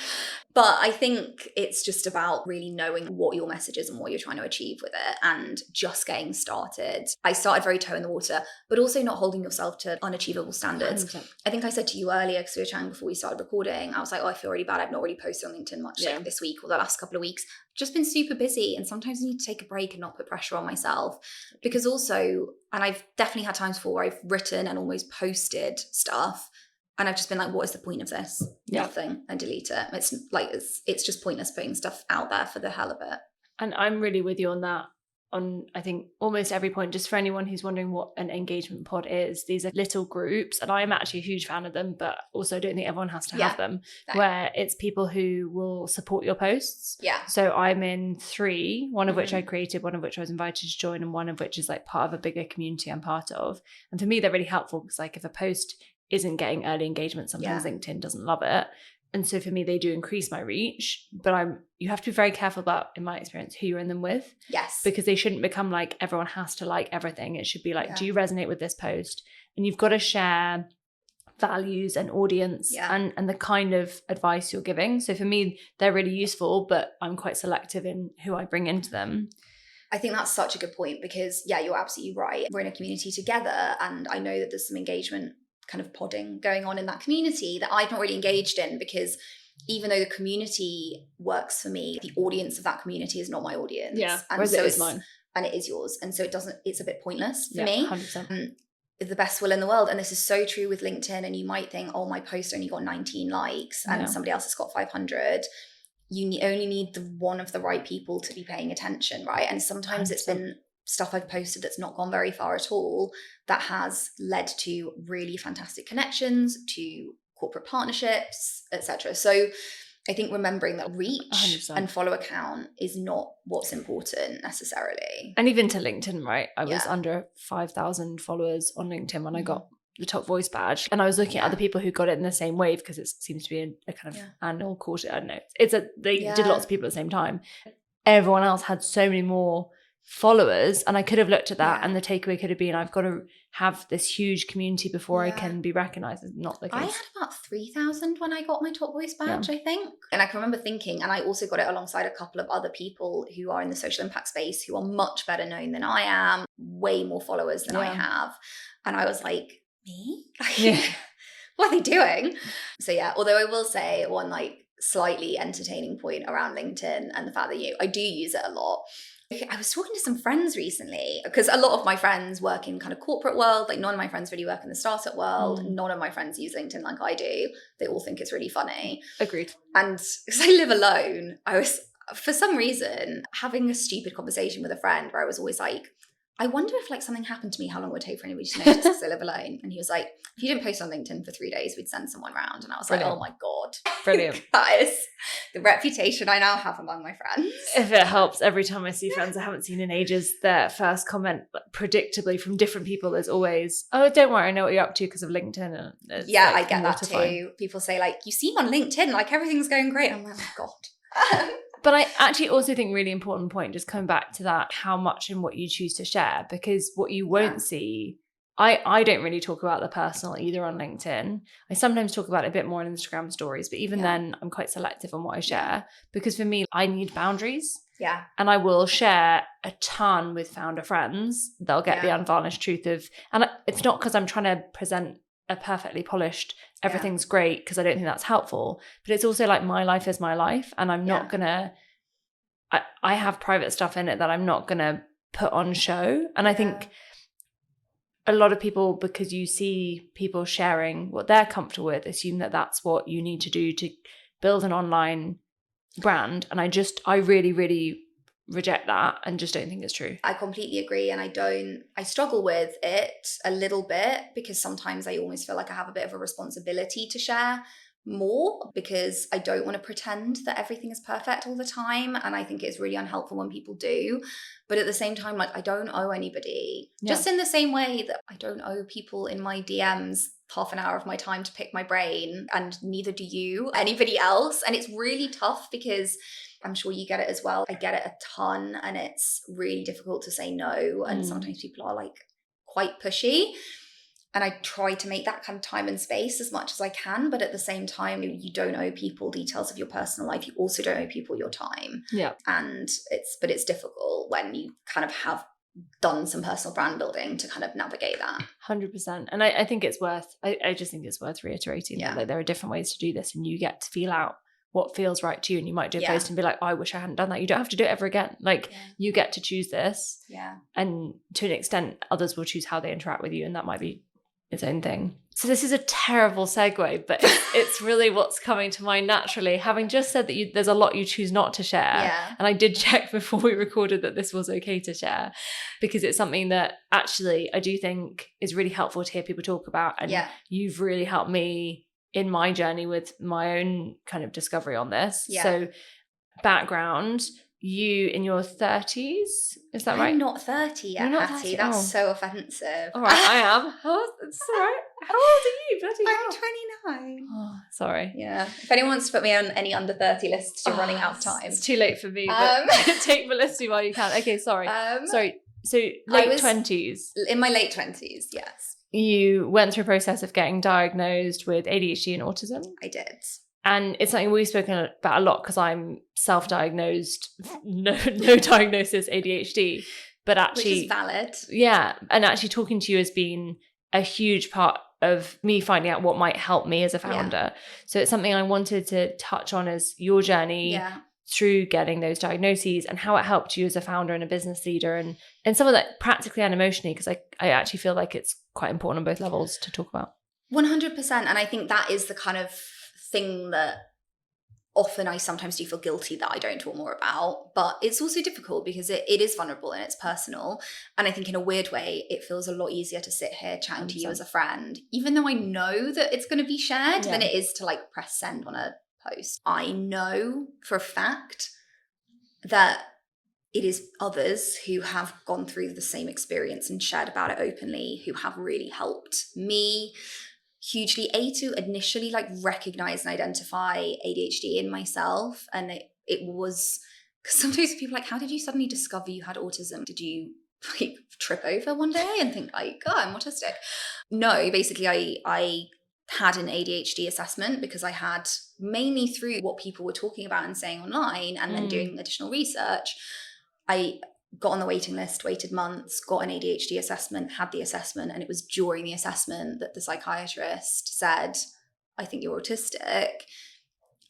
But I think it's just about really knowing what your message is and what you're trying to achieve with it, and just getting started. I started very toe in the water, but also not holding yourself to unachievable standards. 100%. I think I said to you earlier, because we were chatting before we started recording, I was like, I feel really bad. I've not really posted on LinkedIn much this week or the last couple of weeks. Just been super busy, and sometimes I need to take a break and not put pressure on myself. Because also, and I've definitely had times before where I've written and almost posted stuff, and I've just been like, what is the point of this? Nothing, and delete it. It's just pointless putting stuff out there for the hell of it. And I'm really with you on that, on I think almost every point. Just for anyone who's wondering what an engagement pod is, these are little groups, and I'm actually a huge fan of them, but also don't think everyone has to have them, where it's people who will support your posts. Yeah. So I'm in 3, one of which I created, one of which I was invited to join, and one of which is part of a bigger community I'm part of. And for me, they're really helpful because if a post isn't getting early engagement, sometimes LinkedIn doesn't love it. And so for me, they do increase my reach, but you have to be very careful about, in my experience, who you're in them with. Yes. Because they shouldn't become everyone has to like everything. It should be do you resonate with this post? and you've got to share values and audience and the kind of advice you're giving. So for me, they're really useful, but I'm quite selective in who I bring into them. I think that's such a good point because, you're absolutely right. We're in a community together, and I know that there's some engagement kind of podding going on in that community that I've not really engaged in, because even though the community works for me, the audience of that community is not my audience. Yeah, and whereas so it is mine. And it is yours. And so it's a bit pointless for me. 100%. The best will in the world. And this is so true with LinkedIn. And you might think, oh, my post only got 19 likes and somebody else has got 500. You only need one of the right people to be paying attention, right? And sometimes 100%. It's been stuff I've posted that's not gone very far at all that has led to really fantastic connections, to corporate partnerships, etc. So I think remembering that reach 100%. And follow count is not what's important necessarily. And even to LinkedIn, right? I was under 5,000 followers on LinkedIn when I got the top voice badge, and I was looking at other people who got it in the same wave, because it seems to be a kind of annual quarter. I don't know. They did lots of people at the same time. Everyone else had so many more followers, and I could have looked at that and the takeaway could have been, I've got to have this huge community before I can be recognized. It's not the case. I had about 3,000 when I got my top voice badge, I think. And I can remember thinking, and I also got it alongside a couple of other people who are in the social impact space who are much better known than I am, way more followers than I have. And I was like, me? What are they doing? So although I will say one slightly entertaining point around LinkedIn and the fact that I do use it a lot. I was talking to some friends recently, because a lot of my friends work in kind of corporate world. None of my friends really work in the startup world. None of my friends use LinkedIn like I do. They all think it's really funny. Agreed. And because I live alone, I was, for some reason, having a stupid conversation with a friend where I was always like, I wonder if something happened to me, how long it would take for anybody to notice because I live alone. And he was like, if you didn't post on LinkedIn for 3 days, we'd send someone round. And I was Brilliant. Like, oh my God. Brilliant. That is the reputation I now have among my friends. If it helps, every time I see friends I haven't seen in ages, their first comment, predictably from different people, is always, oh, don't worry, I know what you're up to because of LinkedIn. And I get that too. People say you seem on LinkedIn, everything's going great. I'm like, oh God. But I actually also think really important point, just coming back to that, how much and what you choose to share, because what you won't see, I don't really talk about the personal either on LinkedIn. I sometimes talk about it a bit more in Instagram stories, but even then I'm quite selective on what I share, because for me, I need boundaries. Yeah. And I will share a ton with founder friends. They'll get the unvarnished truth of, and it's not because I'm trying to present a perfectly polished, everything's great, because I don't think that's helpful. But it's also my life is my life, and I'm not gonna, I have private stuff in it that I'm not gonna put on show. And I think a lot of people, because you see people sharing what they're comfortable with, assume that that's what you need to do to build an online brand. And I really, really reject that and just don't think it's true. I completely agree. And I struggle with it a little bit, because sometimes I almost feel like I have a bit of a responsibility to share more, because I don't want to pretend that everything is perfect all the time. And I think it's really unhelpful when people do. But at the same time, I don't owe anybody, just in the same way that I don't owe people in my DMs half an hour of my time to pick my brain, and neither do you, anybody else. And it's really tough, because I'm sure you get it as well. I get it a ton, and it's really difficult to say no. And sometimes people are quite pushy. And I try to make that kind of time and space as much as I can. But at the same time, you don't owe people details of your personal life. You also don't owe people your time. Yeah. And it's difficult when you kind of have done some personal brand building to kind of navigate that. 100%. And I think it's worth, I just think it's worth reiterating that there are different ways to do this, and you get to feel out what feels right to you. And you might do a post and be like, oh, I wish I hadn't done that. You don't have to do it ever again. You get to choose this. Yeah. And to an extent, others will choose how they interact with you, and that might be its own thing. So this is a terrible segue, but it's really what's coming to mind naturally. Having just said that there's a lot you choose not to share. And I did check before we recorded that this was okay to share, because it's something that actually I do think is really helpful to hear people talk about. And you've really helped me in my journey with my own kind of discovery on this. So background, you in your 30s, is that right? I'm not 30 yet, Hattie. That's so offensive. All right, I am. It's all right. How old are you? Bloody hell. I'm 29. Oh, sorry. Yeah. If anyone wants to put me on any under 30 lists, you're running out of time. It's too late for me, but take Felicity while you can. Okay, sorry. Sorry. So late 20s. In my late 20s, yes. you went through a process of getting diagnosed with ADHD and autism. I did. And it's something we've spoken about a lot because I'm self-diagnosed, no diagnosis ADHD, but actually, which is valid. Yeah, and actually talking to you has been a huge part of me finding out what might help me as a founder. So it's something I wanted to touch on as your journey through getting those diagnoses and how it helped you as a founder and a business leader, and some of that practically and emotionally, because I actually feel like it's quite important on both levels to talk about. 100%. And I think that is the kind of thing that often I sometimes do feel guilty that I don't talk more about, but it's also difficult because it is vulnerable and it's personal. And I think in a weird way, it feels a lot easier to sit here chatting 100%. To you as a friend, even though I know that it's going to be shared, than it is to like press send on a post. I know for a fact that it is others who have gone through the same experience and shared about it openly who have really helped me hugely, to initially like recognize and identify ADHD in myself. And it was, because sometimes people are like, how did you suddenly discover you had autism? Did you like trip over one day and think like, oh, I'm autistic? No, basically I had an ADHD assessment because I had, mainly through what people were talking about and saying online and then doing additional research, I got on the waiting list, waited months, got an ADHD assessment, had the assessment, and it was during the assessment that the psychiatrist said, I think you're autistic.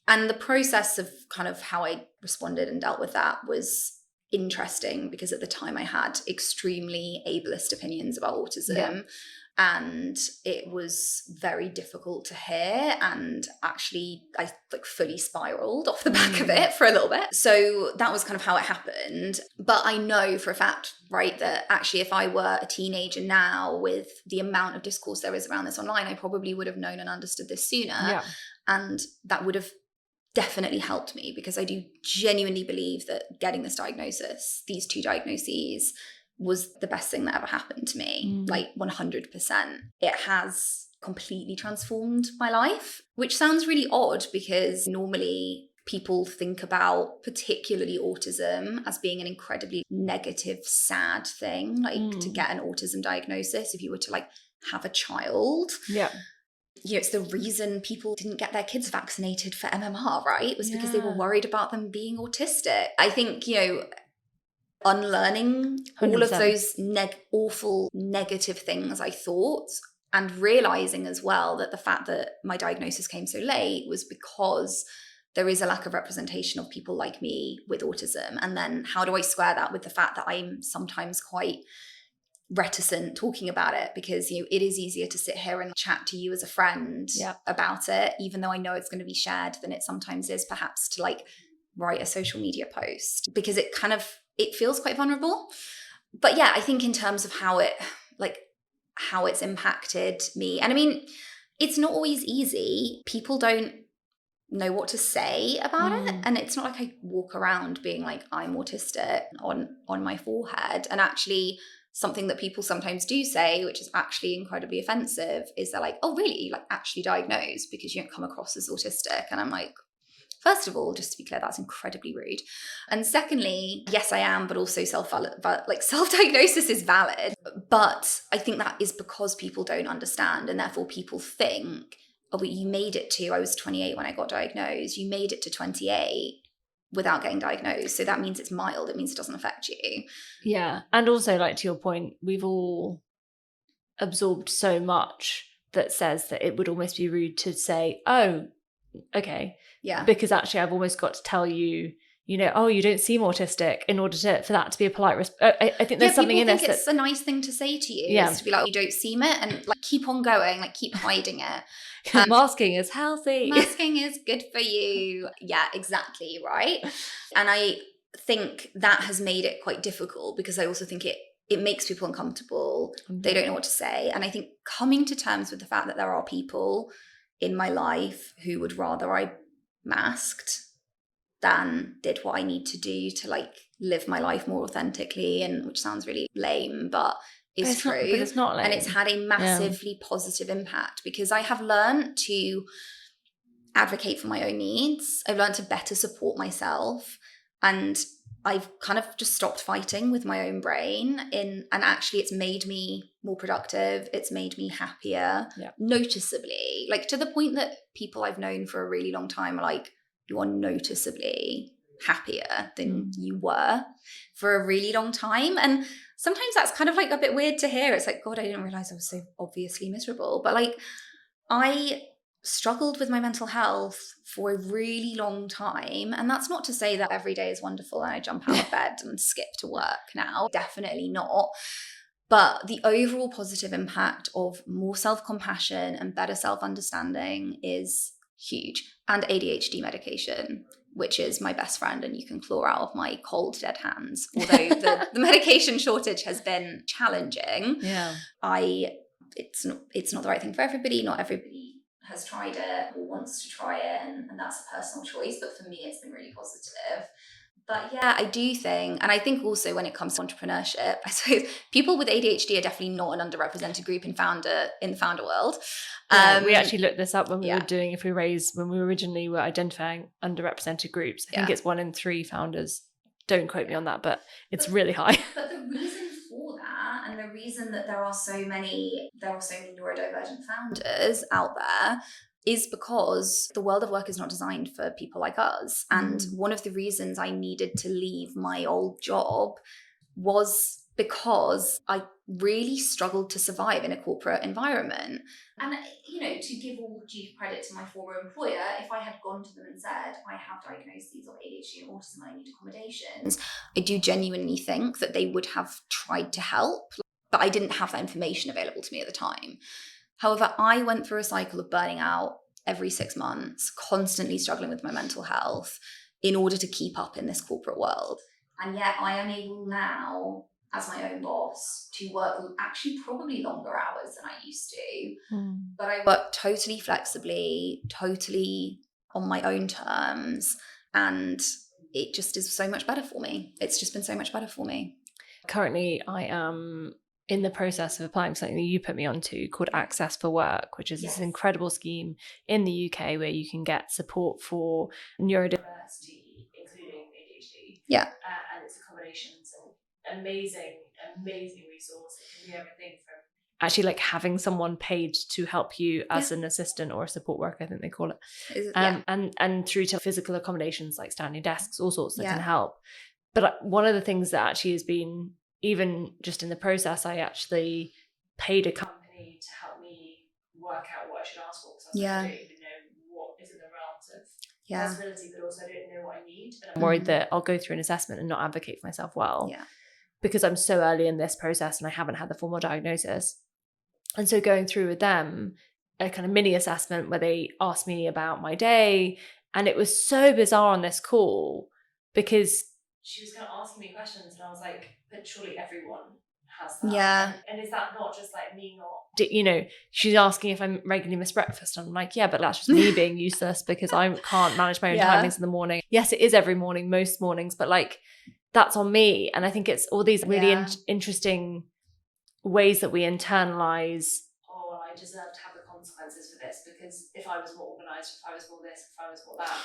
And the process of kind of how I responded and dealt with that was interesting because at the time I had extremely ableist opinions about autism. And it was very difficult to hear, and actually I like fully spiraled off the back of it for a little bit. So that was kind of how it happened. But I know for a fact, right, that actually if I were a teenager now with the amount of discourse there is around this online, I probably would have known and understood this sooner. And that would have definitely helped me, because I do genuinely believe that getting this diagnosis, these two diagnoses, was the best thing that ever happened to me, like 100%. It has completely transformed my life, which sounds really odd because normally people think about particularly autism as being an incredibly negative, sad thing, like to get an autism diagnosis if you were to like have a child. You know, it's the reason people didn't get their kids vaccinated for MMR, right? It was because they were worried about them being autistic. I think, you know, unlearning 100%. All of those awful negative things I thought, and realizing as well that the fact that my diagnosis came so late was because there is a lack of representation of people like me with autism. And then how do I square that with the fact that I'm sometimes quite reticent talking about it, because, you know, it is easier to sit here and chat to you as a friend about it, even though I know it's going to be shared, than it sometimes is perhaps to like write a social media post, because it kind of, it feels quite vulnerable. But yeah, I think in terms of how it's impacted me, and I mean, it's not always easy. People don't know what to say about it. And it's not like I walk around being like, I'm autistic on my forehead. And actually something that people sometimes do say, which is actually incredibly offensive, is they're like, oh really, like actually diagnosed because you don't come across as autistic. And I'm like, first of all, just to be clear, that's incredibly rude. And secondly, yes, I am, but also self-diagnosis is valid. But I think that is because people don't understand, and therefore people think, oh, but you made it to, I was 28 when I got diagnosed, you made it to 28 without getting diagnosed. So that means it's mild. It means it doesn't affect you. Yeah. And also, like, to your point, we've all absorbed so much that says that it would almost be rude to say, oh, okay. Yeah. Because actually I've almost got to tell you, you know, oh, you don't seem autistic, in order for that to be a polite response. I think there's something in this it's a nice thing to say to you, is to be like, oh, you don't seem it, and like keep on going, like keep hiding it. Masking is healthy. Masking is good for you. Yeah, exactly, right? And I think that has made it quite difficult, because I also think it makes people uncomfortable. They don't know what to say. And I think coming to terms with the fact that there are people in my life who would rather I masked than did what I need to do to like live my life more authentically, and which sounds really lame, but is true. But it's not lame. And it's had a massively positive impact, because I have learned to advocate for my own needs. I've learned to better support myself. And I've kind of just stopped fighting with my own brain and actually it's made me more productive. It's made me happier, noticeably, like to the point that people I've known for a really long time are like, you are noticeably happier than you were for a really long time. And sometimes that's kind of like a bit weird to hear. It's like, God, I didn't realize I was so obviously miserable. But like, I struggled with my mental health for a really long time. And that's not to say that every day is wonderful and I jump out of bed and skip to work now. Definitely not. But the overall positive impact of more self-compassion and better self-understanding is huge. And ADHD medication, which is my best friend, and you can claw out of my cold, dead hands. Although the medication shortage has been challenging. It's not the right thing for everybody. Not everybody has tried it or wants to try it, and that's a personal choice. But for me, it's been really positive. But yeah, I do think, and I think also when it comes to entrepreneurship, I suppose people with ADHD are definitely not an underrepresented group in the founder world. We actually looked this up when we were doing, when we originally were identifying underrepresented groups. I think it's 1 in 3 founders. Don't quote me on that, but it's really high. But the reason for that, and the reason that there are so many neurodivergent founders out there, is because the world of work is not designed for people like us. And one of the reasons I needed to leave my old job was because I really struggled to survive in a corporate environment. And, to give all due credit to my former employer, if I had gone to them and said, I have diagnoses of ADHD and autism and I need accommodations, I do genuinely think that they would have tried to help, but I didn't have that information available to me at the time. However, I went through a cycle of burning out every 6 months, constantly struggling with my mental health in order to keep up in this corporate world. And yet I am able now, as my own boss, to work actually probably longer hours than I used to. But I work totally flexibly, totally on my own terms. And it just is so much better for me. It's just been so much better for me. Currently, I am in the process of applying for something that you put me onto called Access for Work, which is this incredible scheme in the UK where you can get support for neurodiversity, including ADHD. And it's accommodations and amazing resource. It can do everything from actually like having someone paid to help you as an assistant or a support worker, I think they call it. And through to physical accommodations like standing desks, all sorts that can help. But one of the things that actually has been, even just in the process, I actually paid a company to help me work out what I should ask for, because I don't even know what is in the realms of possibility, but also I don't know what I need. And I'm worried that I'll go through an assessment and not advocate for myself well, because I'm so early in this process and I haven't had the formal diagnosis. And so going through with them a kind of mini assessment where they asked me about my day, and it was so bizarre on this call because she was kind of asking me questions and I was like, but surely everyone has that. And is that not just like me not, she's asking if I regularly miss breakfast. And I'm like, yeah, but that's just me being useless because I can't manage my own timings in the morning. Yes, it is every morning, most mornings, but like that's on me. And I think it's all these really interesting ways that we internalize, I deserve to have the consequences for this because if I was more organized, if I was more this, if I was more that,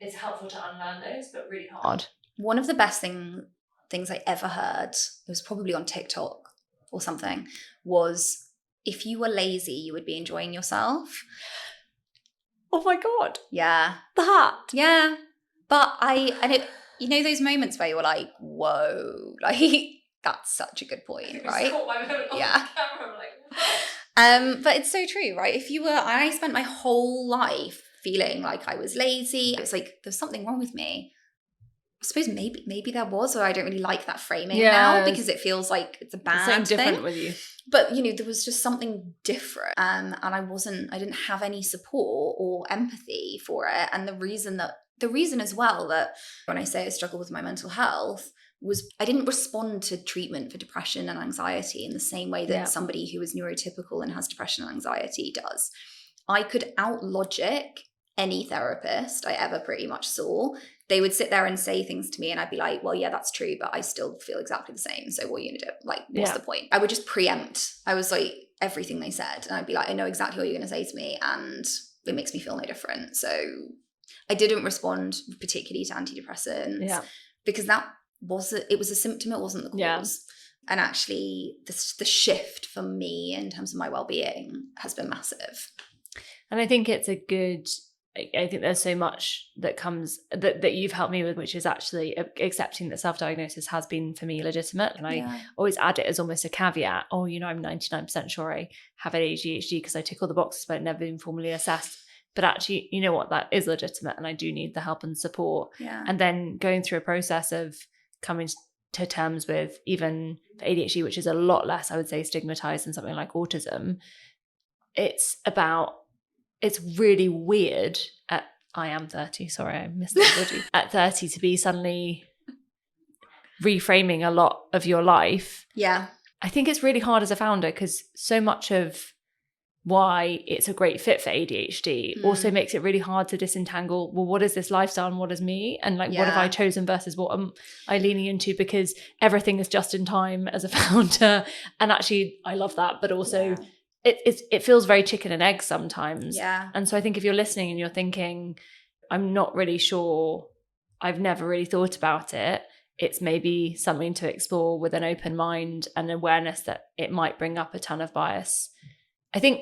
it's helpful to unlearn those, but really hard. One of the best things I ever heard, it was probably on TikTok or something, was if you were lazy, you would be enjoying yourself. Oh my God. Yeah. That. Yeah. But those moments where you're like, whoa, like that's such a good point, right? Caught my moment on the camera, like, but it's so true, right? I spent my whole life feeling like I was lazy. It was like, there's something wrong with me. I suppose maybe there was, or I don't really like that framing now because it feels like it's a bad thing. Different with you. But there was just something different, and I didn't have any support or empathy for it. And the reason as well that when I say I struggle with my mental health was I didn't respond to treatment for depression and anxiety in the same way that somebody who is neurotypical and has depression and anxiety does. I could out-logic any therapist I ever pretty much saw. They would sit there and say things to me and I'd be like, well, yeah, that's true, but I still feel exactly the same. So what are you going to do? Like, what's the point? I would just preempt. I was like, everything they said. And I'd be like, I know exactly what you're going to say to me and it makes me feel no different. So I didn't respond particularly to antidepressants. because it was a symptom, it wasn't the cause. Yeah. And actually the shift for me in terms of my well-being has been massive. And I think it's I think there's so much that comes that you've helped me with, which is actually accepting that self-diagnosis has been for me legitimate. And I always add it as almost a caveat. Oh, I'm 99% sure I have ADHD because I tick all the boxes, but I've never been formally assessed. But actually, you know what, that is legitimate and I do need the help and support. Yeah. And then going through a process of coming to terms with, even for ADHD, which is a lot less, I would say, stigmatized than something like autism, it's really weird I am 30, sorry, I missed that at 30 to be suddenly reframing a lot of your life. Yeah. I think it's really hard as a founder because so much of why it's a great fit for ADHD also makes it really hard to disentangle, well, what is this lifestyle and what is me? And what have I chosen versus what am I leaning into? Because everything is just in time as a founder. And actually, I love that. But also it feels very chicken and egg sometimes. Yeah. And so I think if you're listening and you're thinking, I'm not really sure, I've never really thought about it, it's maybe something to explore with an open mind and awareness that it might bring up a ton of bias. I think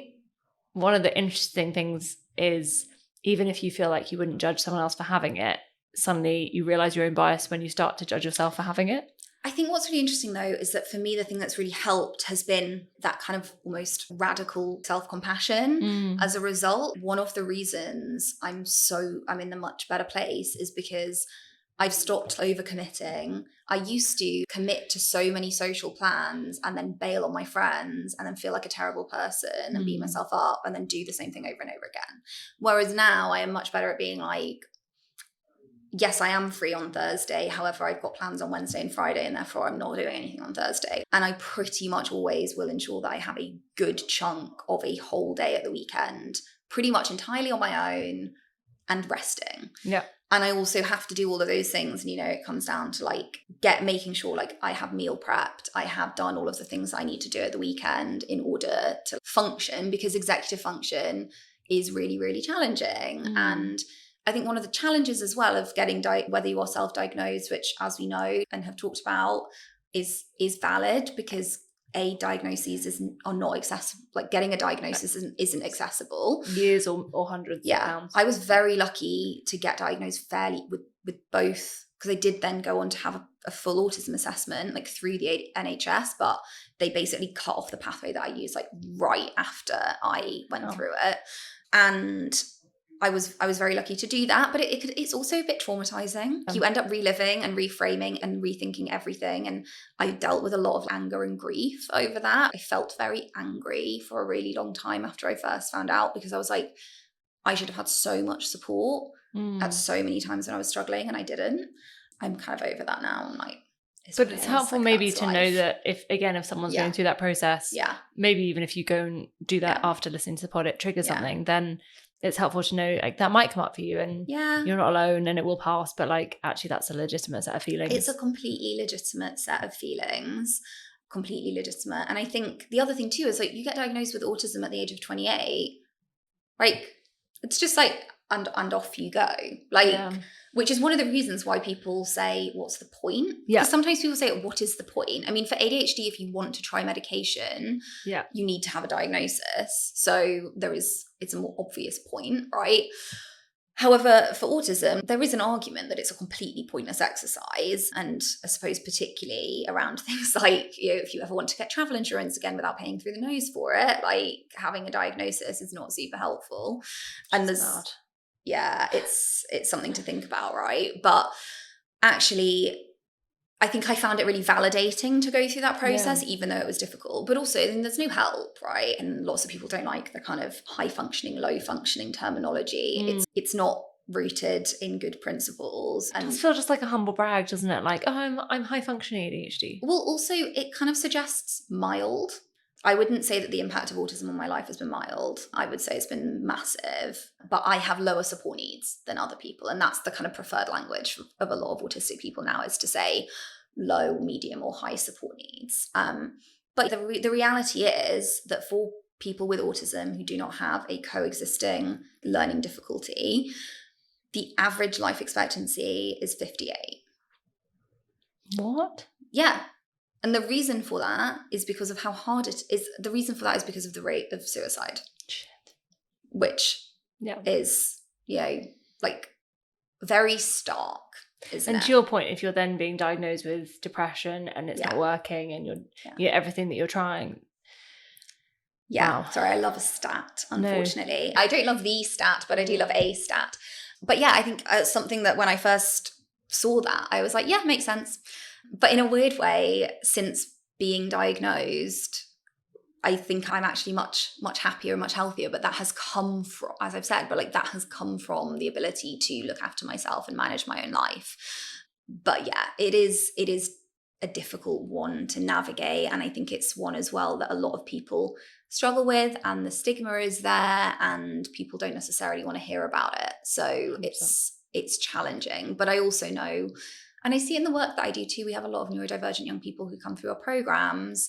one of the interesting things is, even if you feel like you wouldn't judge someone else for having it, suddenly you realize your own bias when you start to judge yourself for having it. I think what's really interesting though is that for me, the thing that's really helped has been that kind of almost radical self-compassion. As a result, one of the reasons I'm in a much better place is because I've stopped overcommitting. I used to commit to so many social plans and then bail on my friends and then feel like a terrible person and beat myself up and then do the same thing over and over again. Whereas now I am much better at being like, yes, I am free on Thursday. However, I've got plans on Wednesday and Friday and therefore I'm not doing anything on Thursday. And I pretty much always will ensure that I have a good chunk of a whole day at the weekend, pretty much entirely on my own and resting. Yeah. And I also have to do all of those things. And, it comes down to making sure I have meal prepped. I have done all of the things I need to do at the weekend in order to function, because executive function is really, really challenging. And I think one of the challenges as well of getting whether you are self-diagnosed, which as we know and have talked about is valid, because diagnoses are not accessible. Getting a diagnosis isn't accessible. Years or hundreds of pounds. I was very lucky to get diagnosed fairly with both, because I did then go on to have a full autism assessment through the NHS, but they basically cut off the pathway that I used right after I went through it. And I was very lucky to do that, but it's also a bit traumatizing. You end up reliving and reframing and rethinking everything. And I dealt with a lot of anger and grief over that. I felt very angry for a really long time after I first found out, because I was like, I should have had so much support at so many times when I was struggling, and I didn't. I'm kind of over that now. I'm it's helpful maybe to know that if someone's going through that process, maybe even if you go and do that after listening to the pod, it triggers something, then it's helpful to know that might come up for you and you're not alone and it will pass, but actually that's a legitimate set of feelings. It's a completely legitimate set of feelings, completely legitimate. And I think the other thing too is you get diagnosed with autism at the age of 28, it's just and off you go. Which is one of the reasons why people say, what's the point? Yeah. Because sometimes people say, what is the point? I mean, for ADHD, if you want to try medication, you need to have a diagnosis. So it's a more obvious point, right? However, for autism, there is an argument that it's a completely pointless exercise. And I suppose particularly around things if you ever want to get travel insurance again without paying through the nose for it, having a diagnosis is not super helpful. And it's something to think about, right? But actually, I think I found it really validating to go through that process, even though it was difficult. But also, there's no help, right? And lots of people don't like the kind of high functioning, low functioning terminology. It's not rooted in good principles. And it does feel just like a humble brag, doesn't it? I'm high functioning ADHD. Well, also it kind of suggests mild. I wouldn't say that the impact of autism on my life has been mild. I would say it's been massive, but I have lower support needs than other people. And that's the kind of preferred language of a lot of autistic people now, is to say low, medium or high support needs. But the reality is that for people with autism who do not have a coexisting learning difficulty, the average life expectancy is 58. What? Yeah. And the reason for that is because of how hard it is. The reason for that is because of the rate of suicide. Shit. Which is, like very stark, isn't it? And to your point, if you're then being diagnosed with depression and it's not working and you're everything that you're trying. Yeah. Wow. Sorry, I love a stat, unfortunately. No. I don't love the stat, but I do love a stat. But yeah, I think it's something that when I first saw that, I was like, yeah, makes sense. But in a weird way, since being diagnosed, I think I'm actually much, much happier and much healthier. But that has come from, as I've said, that has come from the ability to look after myself and manage my own life. But yeah, it is a difficult one to navigate. And I think it's one as well that a lot of people struggle with, and the stigma is there and people don't necessarily want to hear about it. So 100%. It's challenging. But I also know, and I see in the work that I do too, we have a lot of neurodivergent young people who come through our programs.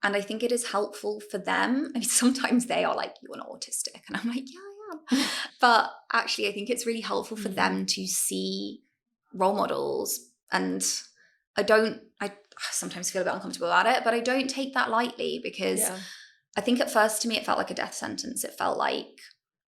And I think it is helpful for them. I mean, sometimes they are like, you're not autistic. And I'm like, yeah, I am. But actually, I think it's really helpful for them to see role models. And I sometimes feel a bit uncomfortable about it, but I don't take that lightly, because I think at first to me, it felt like a death sentence. It felt like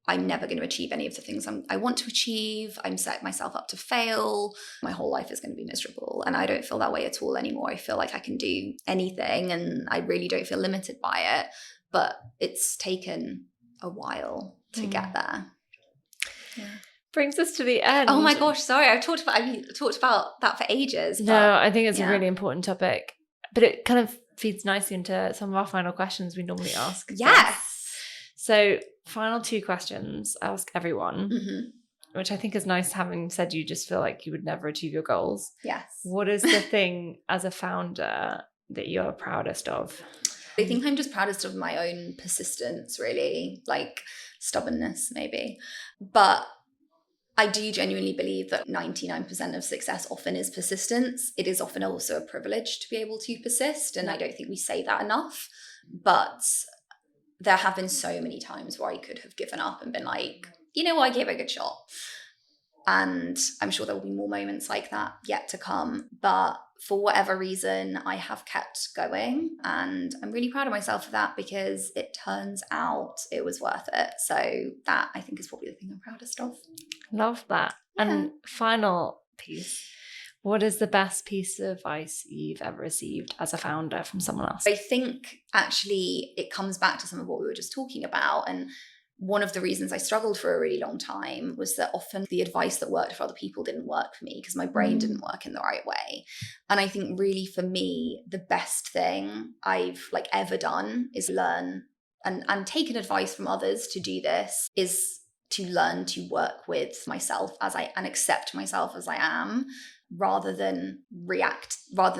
I'm never going to achieve any of the things I want to achieve. I'm setting myself up to fail. My whole life is going to be miserable. And I don't feel that way at all anymore. I feel like I can do anything and I really don't feel limited by it. But it's taken a while to get there. Yeah. Brings us to the end. Oh my gosh, sorry. I've talked about that for ages. But, no, I think it's a really important topic. But it kind of feeds nicely into some of our final questions we normally ask. Yes. So, final 2 questions I ask everyone, which I think is nice, having said you just feel like you would never achieve your goals. Yes. What is the thing as a founder that you're proudest of? I think I'm just proudest of my own persistence, really, like stubbornness maybe. But I do genuinely believe that 99% of success often is persistence. It is often also a privilege to be able to persist. And I don't think we say that enough. But there have been so many times where I could have given up and been like, you know what, I gave it a good shot. And I'm sure there will be more moments like that yet to come. But for whatever reason, I have kept going. And I'm really proud of myself for that, because it turns out it was worth it. So that, I think, is probably the thing I'm proudest of. Love that. Yeah. And final piece. What is the best piece of advice you've ever received as a founder from someone else? I think actually it comes back to some of what we were just talking about. And one of the reasons I struggled for a really long time was that often the advice that worked for other people didn't work for me, because my brain didn't work in the right way. And I think really for me, the best thing I've ever done is learn and taken advice from others to do this, is to learn to work with myself and accept myself as I am, rather than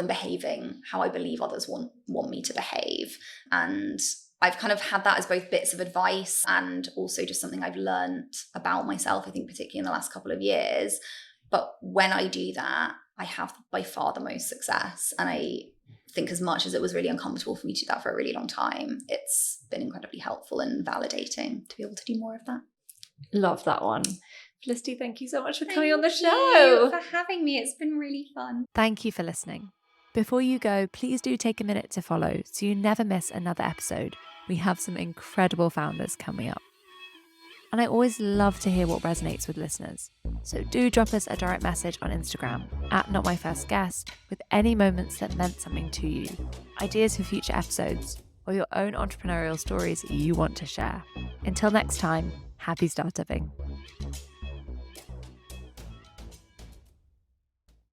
behaving how I believe others want me to behave. And I've kind of had that as both bits of advice and also just something I've learned about myself, I think particularly in the last couple of years. But when I do that, I have by far the most success. And I think as much as it was really uncomfortable for me to do that for a really long time, it's been incredibly helpful and validating to be able to do more of that. Love that one. Felicity, thank you so much for coming on the show. Thank you for having me. It's been really fun. Thank you for listening. Before you go, please do take a minute to follow so you never miss another episode. We have some incredible founders coming up. And I always love to hear what resonates with listeners. So do drop us a direct message on Instagram @NotMyFirstGuest with any moments that meant something to you, ideas for future episodes, or your own entrepreneurial stories you want to share. Until next time, happy startupping.